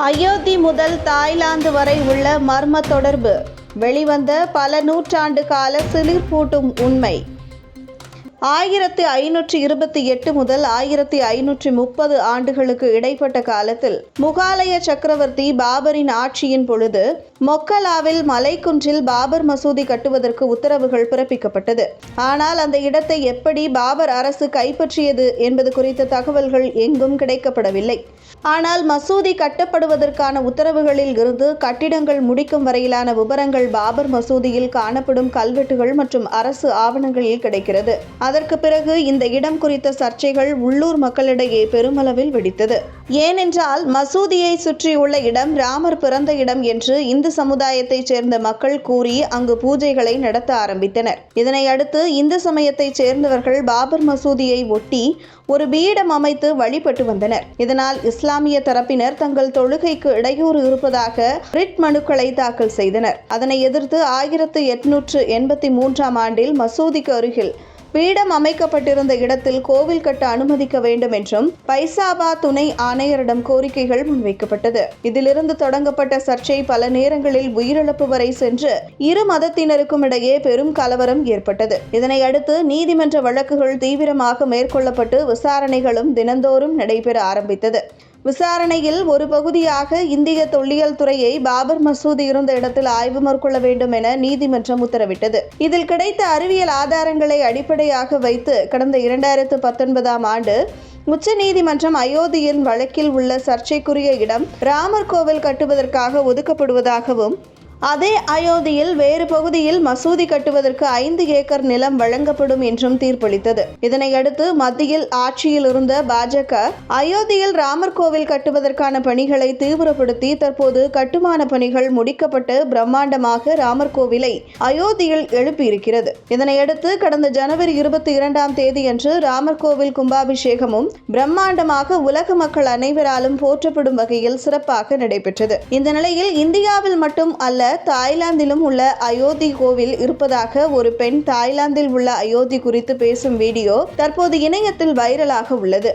அயோத்தி முதல் தாய்லாந்து வரை உள்ள மர்ம தொடர்பு. வெளிவந்த பல நூற்றாண்டு கால சிலிர்ப்பூட்டும் உண்மை. 1528 முதல் 1530 ஆண்டுகளுக்கு இடைப்பட்ட காலத்தில் முகாலய சக்கரவர்த்தி பாபரின் ஆட்சியின் பொழுது மொக்கலாவில் மலைக்குன்றில் பாபர் மசூதி கட்டுவதற்கு உத்தரவுகள் பிறப்பிக்கப்பட்டது. ஆனால் அந்த இடத்தை எப்படி பாபர் அரசு கைப்பற்றியது என்பது குறித்த தகவல்கள் எங்கும் கிடைக்கப்படவில்லை. ஆனால் மசூதி கட்டப்படுவதற்கான உத்தரவுகளில் இருந்து கட்டிடங்கள் முடிக்கும் வரையிலான விபரங்கள் பாபர் மசூதியில் காணப்படும் கல்வெட்டுகள் மற்றும் அரசு ஆவணங்களில் கிடைக்கிறது. அதற்கு பிறகு இந்த இடம் குறித்த சர்ச்சைகள் உள்ளூர் மக்களிடையே பெருமளவில் வெடித்தது. ஏனென்றால் மசூதியை சுற்றியுள்ள இடம் ராமர் பிறந்த இடம் என்று இந்து சமுதாயத்தைச் சேர்ந்த மக்கள் கூறி அங்கு பூஜைகளை நடத்த ஆரம்பித்தனர். இதனை அடுத்து இந்து சமயத்தைச் சேர்ந்தவர்கள் பாபர் மசூதியை ஒட்டி ஒரு பீடம் அமைத்து வழிபட்டு வந்தனர். இதனால் இஸ்லாமிய தரப்பினர் தங்கள் தொழுகைக்கு இடையூறு இருப்பதாக ரிட் மனுக்களை தாக்கல் செய்தனர். அதனை எதிர்த்து 1883ஆம் ஆண்டில் மசூதிக்கு அருகில் பீடம் அமைக்கப்பட்டிருந்த இடத்தில் கோவில் கட்ட அனுமதிக்க வேண்டும் என்றும் பைசாபா துணை ஆணையரிடம் கோரிக்கைகள் முன்வைக்கப்பட்டது. இதிலிருந்து தொடங்கப்பட்ட சர்ச்சை பல நேரங்களில் உயிரிழப்பு வரை சென்று இரு மதத்தினருக்கும் இடையே பெரும் கலவரம் ஏற்பட்டது. இதனை அடுத்து நீதிமன்ற வழக்குகள் தீவிரமாக மேற்கொள்ளப்பட்டு விசாரணைகளும் தினந்தோறும் நடைபெற ஆரம்பித்தது. விசாரணையில் ஒரு பகுதியாக இந்திய தொல்லியல் துறையை பாபர் மசூதி இருந்த இடத்தில் ஆய்வு மேற்கொள்ள வேண்டும் என நீதிமன்றம் உத்தரவிட்டது. இதில் கிடைத்த அறிவியல் ஆதாரங்களை அடிப்படையாக வைத்து கடந்த 2019ஆம் ஆண்டு உச்சநீதிமன்றம் அயோத்தியின் வழக்கில் உள்ள சர்ச்சைக்குரிய இடம் ராமர் கோவில் கட்டுவதற்காக ஒதுக்கப்படுவதாகவும் அதே அயோத்தியில் வேறு பகுதியில் மசூதி கட்டுவதற்கு 5 ஏக்கர் நிலம் வழங்கப்படும் என்றும் தீர்ப்பளித்தது. இதனையடுத்து மத்தியில் ஆட்சியில் இருந்த பாஜக அயோத்தியில் ராமர் கோவில் கட்டுவதற்கான பணிகளை தீவிரப்படுத்தி தற்போது கட்டுமான பணிகள் முடிக்கப்பட்டு பிரம்மாண்டமாக ராமர் கோவிலை அயோத்தியில் எழுப்பியிருக்கிறது. இதனையடுத்து கடந்த ஜனவரி 22ஆம் தேதியன்று ராமர் கோவில் கும்பாபிஷேகமும் பிரம்மாண்டமாக உலக மக்கள் அனைவராலும் போற்றப்படும் வகையில் சிறப்பாக நடைபெற்றது. இந்த நிலையில் இந்தியாவில் மட்டும் அல்ல, தாய்லாந்திலும் உள்ள அயோத்தி கோவில் இருப்பதாக ஒரு பெண் தாய்லாந்தில் உள்ள அயோத்தி குறித்து பேசும் வீடியோ தற்போது இணையத்தில் வைரலாக உள்ளது.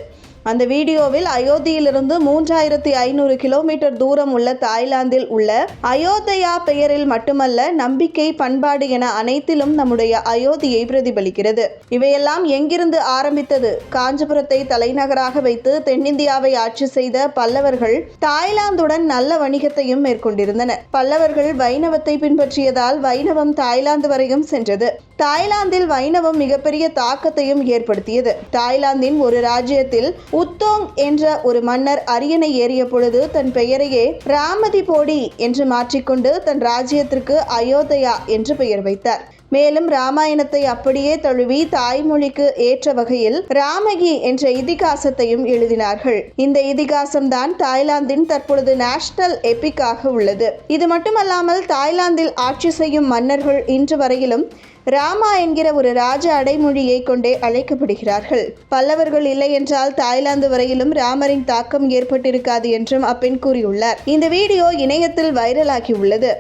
அந்த வீடியோவில் அயோத்தியிலிருந்து 3500 கிலோமீட்டர் தூரம் உள்ள தாய்லாந்தில் உள்ள அயோத்தியா பெயரில் மட்டுமல்ல, நம்பிக்கை, பண்பாடு என அனைத்திலும் நம்முடைய அயோத்தியை பிரதிபலிக்கிறது. இவையெல்லாம் எங்கிருந்து ஆரம்பித்தது? காஞ்சிபுரத்தை தலைநகராக வைத்து தென்னிந்தியாவை ஆட்சி செய்த பல்லவர்கள் தாய்லாந்துடன் நல்ல வணிகத்தையும் மேற்கொண்டிருந்தனர். பல்லவர்கள் வைணவத்தை பின்பற்றியதால் வைணவம் தாய்லாந்து வரையும் சென்றது. தாய்லாந்தில் வைணவம் மிகப்பெரிய தாக்கத்தையும் ஏற்படுத்தியது. தாய்லாந்தின் ஒரு ராஜ்யத்தில் உத்தோங் என்ற ஒரு மன்னர் அரியணை ஏறிய பொழுது தன் பெயரையே ராமதிபோடி என்று மாற்றிக்கொண்டு தன் ராஜ்யத்திற்கு அயோத்தியா என்று பெயர் வைத்தார். மேலும் ராமாயணத்தை அப்படியே தழுவி தாய்மொழிக்கு ஏற்ற வகையில் ராமகி என்ற இதிகாசத்தையும் எழுதினார்கள். இந்த இதிகாசம்தான் தாய்லாந்தின் தற்பொழுது நேஷனல் எபிக்காக உள்ளது. இது மட்டுமல்லாமல் தாய்லாந்தில் ஆட்சி செய்யும் மன்னர்கள் இன்று வரையிலும் ராமா என்கிற ஒரு ராஜ அடைமொழியை கொண்டே அழைக்கப்படுகிறார்கள். பல்லவர்கள் இல்லை என்றால் தாய்லாந்து வரையிலும் ராமரின் தாக்கம் ஏற்பட்டிருக்காது என்றும் அப்பெண் கூறியுள்ளார். இந்த வீடியோ இணையத்தில் வைரலாகி உள்ளது.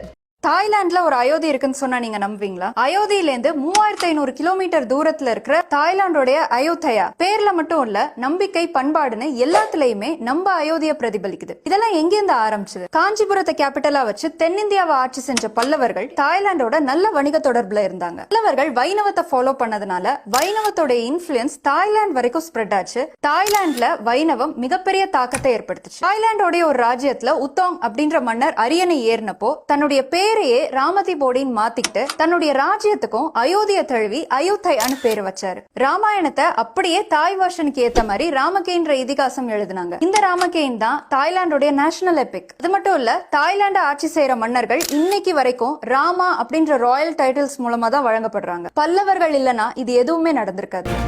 தாய்லாந்துல ஒரு அயோத்தி இருக்குன்னு சொன்னா நீங்க நம்புவீங்களா? அயோத்தியிலேருந்து 3500 கிலோமீட்டர் தூரத்துல இருக்கிற தாய்லாந்தோடைய அயோத்தியா பேர்ல மட்டும் இல்ல, நம்பிக்கை, பண்பாடுன்னு எல்லாத்துலயுமே நம்ம அயோத்திய பிரதிபலிக்குது. இதெல்லாம் எங்கிருந்து ஆரம்பிச்சது? காஞ்சிபுரத்தை கேபிட்டலா வச்சு தென்னிந்தியாவை ஆட்சி செஞ்ச பல்லவர்கள் தாய்லாந்தோட நல்ல வணிக தொடர்புல இருந்தாங்க. பல்லவர்கள் வைணவத்தை ஃபாலோ பண்ணதுனால வைணவத்தோட இன்ஃபுளுன்ஸ் தாய்லாந்து வரைக்கும் ஸ்ப்ரெட் ஆச்சு. தாய்லாந்துல வைணவம் மிகப்பெரிய தாக்கத்தை ஏற்படுத்துச்சு. தாய்லாந்தோடைய ஒரு ராஜ்யத்துல உத்தோங் அப்படின்ற மன்னர் அரியணை ஏறினப்போ தன்னுடைய பேரையே ராமதிபோடின்னு மாத்திக்கிட்டு தன்னுடைய ராஜ்யத்துக்கும் அயோத்தியை தழுவி அயோத்தியான்னு பேரு வச்சாரு. ராமாயணத்தை அப்படியே தாய் வருஷனுக்கு ஏத்த மாதிரி ராமகேன்ற இதிகாசம் எழுதினாங்க. இந்த ராமகேன் தான் தாய்லாந்தோடைய நேஷனல் எபிக். அது மட்டும் இல்ல, தாய்லாந்து ஆட்சி செய்யற மன்னர்கள் இன்னைக்கு வரைக்கும் ராமா அப்படின்ற ராயல் டைட்டில்ஸ் மூலமா தான் வழங்கப்படுறாங்க. பல்லவர்கள் இல்லனா இது எதுவுமே நடந்திருக்காது.